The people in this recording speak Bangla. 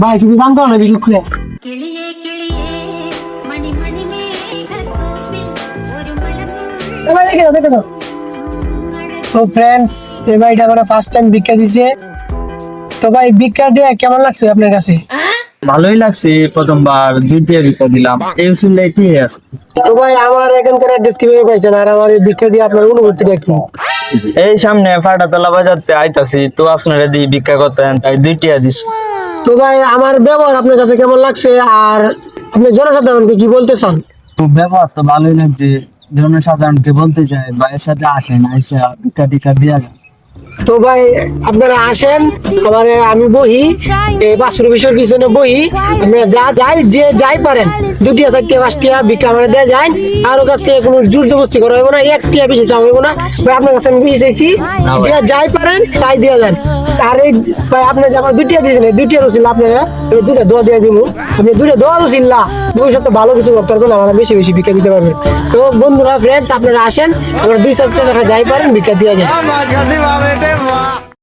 ভাই তুমি গান গাও না ভিডিও করে। দেখে দাও। তো ফ্রেন্ডস, এই ভাইটা আমার ফার্স্ট টাইম ভিক্ষা দিছে। তো ভাই ভিক্ষা দিয়ে কেমন লাগছে আপনার কাছে? ভালোই লাগছে, প্রথমবার দ্বিতীয় ভিক্ষা দিলাম, এই উচিলে ঠিক আছে। তো ভাই আমার এখানকার অ্যাড্রেস কিভাবে পাইছেন, আর আমার এই ভিক্ষা দিয়ে আপনার অনুভূতিটা কি? এই সামনে ফাটাতলা বাজারতে আইতাছি, তো আপনারা দিয়ে ভিক্ষা করতেন, তাই দুইটিয়া দিস। তো ভাই আমার ব্যবহার আপনার কাছে কেমন লাগছে, আর আপনি জনসাধারণকে কি বলতে চান? তো ব্যবহার তো ভালোই লাগছে, জনসাধারণকে বলতে চাই ভাইয়ের সাথে আসেন, আইসা ভিক্ষা টিকা দিয়া যান। তো ভাই আপনারা আসেন, আমি বহি এই 500 বিষয়ের পিছনে বহি, আপনারা যে যাই পারেন 2টিয়া 4টিয়া 5টিয়া ভিক্ষা আমরা দেওয়া যায়। কারো কাছ থেকে কোনো জোর জবরদস্তি করা হবে না, 1টিয়া বেশি চাওয়া হবে না। ভাই আপনার কাছে আমি বেশি চাইছি, যেটা যাই পারেন তাই দেওয়া যান। আর এই ভাই আপনি যে আমার 2টিয়া দিয়েছেন, 2টিয়া রসিল আপনারা 2টা দোয়া দিয়ে দিব। আপনি 2টা দোয়া রসিল না, ভবিষ্যতে ভালো কিছু করতে পারবেন, আমরা বেশি বেশি ভিক্ষা দিতে পারবেন। তো বন্ধুরা, ফ্রেন্ডস, আপনারা আসেন, আমরা 2-4 টাকা যাই পারেন ভিক্ষা দেওয়া যায়।